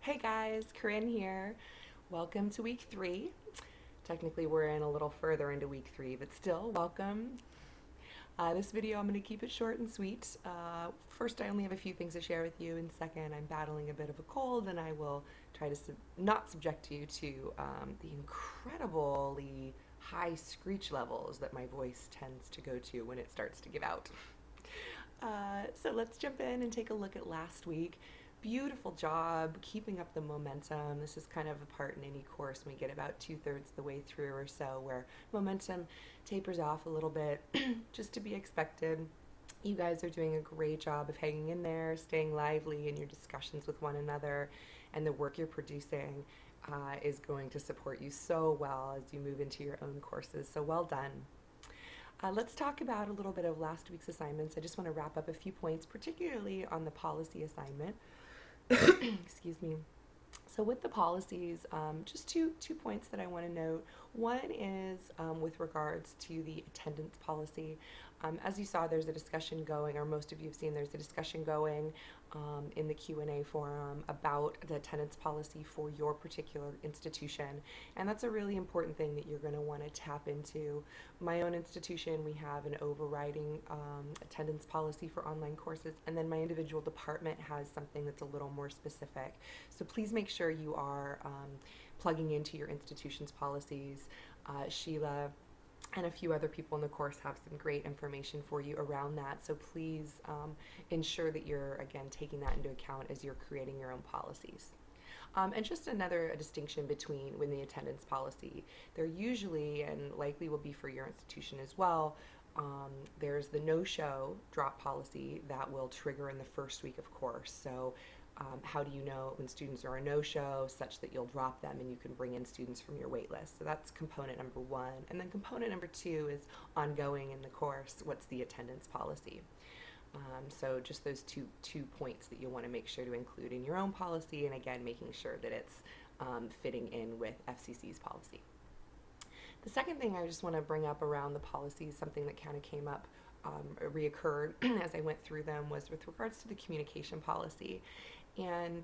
Hey guys, Corinne here. Welcome to week 3. Technically, we're in a little further into week 3, but still, welcome. This video, I'm going to keep it short and sweet. First, I only have a few things to share with you, and second, I'm battling a bit of a cold, and I will try to not subject you to the incredibly high screech levels that my voice tends to go to when it starts to give out. So let's jump in and take a look at last week. Beautiful job keeping up the momentum. This is kind of a part in any course when we get about 2/3 of the way through or so where momentum tapers off a little bit, just to be expected. You guys are doing a great job of hanging in there, staying lively in your discussions with one another, and the work you're producing is going to support you so well as you move into your own courses. So well done. Let's talk about a little bit of last week's assignments. I just want to wrap up a few points, particularly on the policy assignment. Excuse me. So with the policies, just two points that I want to note. One is with regards to the attendance policy. As you saw, there's a discussion going, or most of you have seen there's a discussion going in the Q&A forum about the attendance policy for your particular institution. And that's a really important thing that you're going to want to tap into. My own institution, we have an overriding attendance policy for online courses, and then my individual department has something that's a little more specific. So please make sure you are plugging into your institution's policies. Sheila and a few other people in the course have some great information for you around that. So please ensure that you're, again, taking that into account as you're creating your own policies. And just another distinction between when the attendance policy, there usually and likely will be for your institution as well, there's the no-show drop policy that will trigger in the first week of course. So how do you know when students are a no-show such that you'll drop them and you can bring in students from your wait list? So that's component number 1. And then component number 2 is ongoing in the course. What's the attendance policy? So just those two points that you'll want to make sure to include in your own policy, and again, making sure that it's fitting in with FCC's policy. The second thing I just want to bring up around the policies, something that kind of came up, reoccurred as I went through them, was with regards to the communication policy. And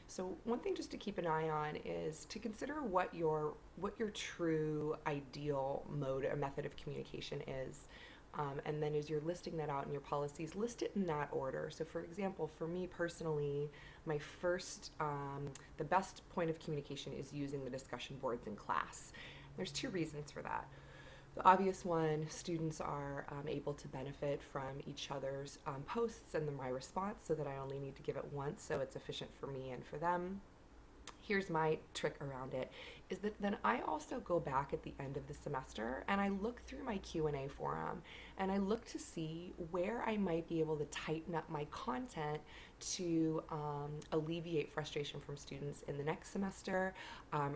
so one thing just to keep an eye on is to consider what your true ideal mode or method of communication is. And then as you're listing that out in your policies, list it in that order. So for example, for me personally, my first, the best point of communication is using the discussion boards in class. There's 2 reasons for that. The obvious one, students are able to benefit from each other's posts and my response, so that I only need to give it once, so it's efficient for me and for them. Here's my trick around it, is that then I also go back at the end of the semester and I look through my Q&A forum and I look to see where I might be able to tighten up my content to alleviate frustration from students in the next semester,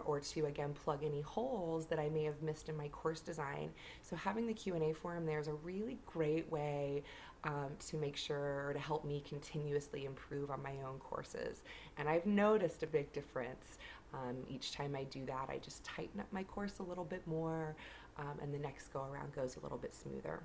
or to again plug any holes that I may have missed in my course design. So having the Q&A forum there is a really great way to make sure, or to help me continuously improve on my own courses. And I've noticed a big difference. Each time I do that, I just tighten up my course a little bit more, and the next go around goes a little bit smoother.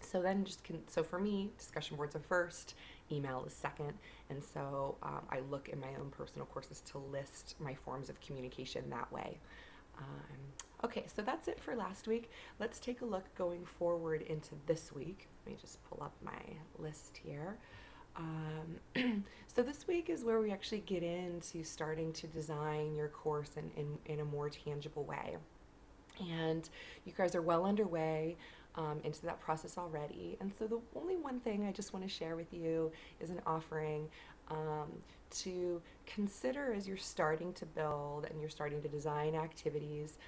So then so for me, discussion boards are first, email is second, and so I look in my own personal courses to list my forms of communication that way. Okay, so that's it for last week. Let's take a look going forward into this week. Let me just pull up my list here. So this week is where we actually get into starting to design your course in a more tangible way. And you guys are well underway into that process already. And so the only one thing I just want to share with you is an offering to consider as you're starting to build and you're starting to design activities.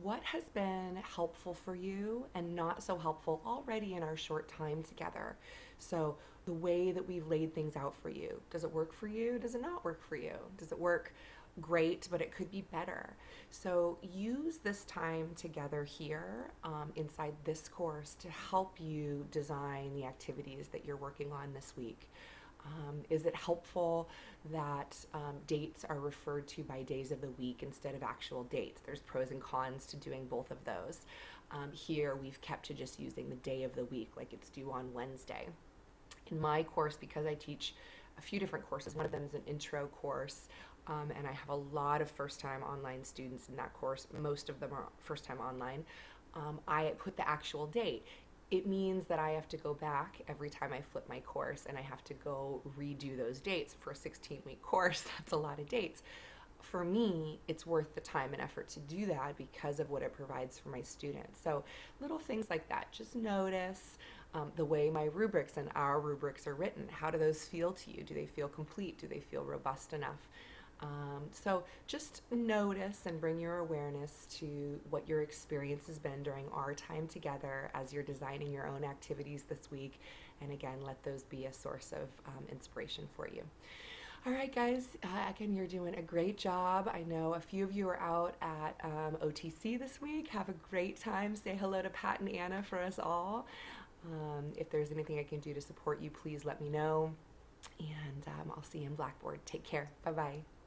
What has been helpful for you and not so helpful already in our short time together? So the way that we've laid things out for you, does it work for you? Does it not work for you? Does it work great, but it could be better? So use this time together here inside this course to help you design the activities that you're working on this week. Is it helpful that dates are referred to by days of the week instead of actual dates? There's pros and cons to doing both of those. Here we've kept to just using the day of the week, like it's due on Wednesday. In my course, because I teach a few different courses. One of them is an intro course, and I have a lot of first-time online students in that course. Most of them are first-time online. I put the actual date. It means that I have to go back every time I flip my course, and I have to go redo those dates. For a 16-week course, that's a lot of dates. For me, it's worth the time and effort to do that because of what it provides for my students. So little things like that, just notice the way my rubrics and our rubrics are written. How do those feel to you? Do they feel complete? Do they feel robust enough? So just notice and bring your awareness to what your experience has been during our time together as you're designing your own activities this week. And again, let those be a source of inspiration for you. All right, guys, again, you're doing a great job. I know a few of you are out at OTC this week. Have a great time. Say hello to Pat and Anna for us all. If there's anything I can do to support you, please let me know. And I'll see you in Blackboard. Take care. Bye-bye.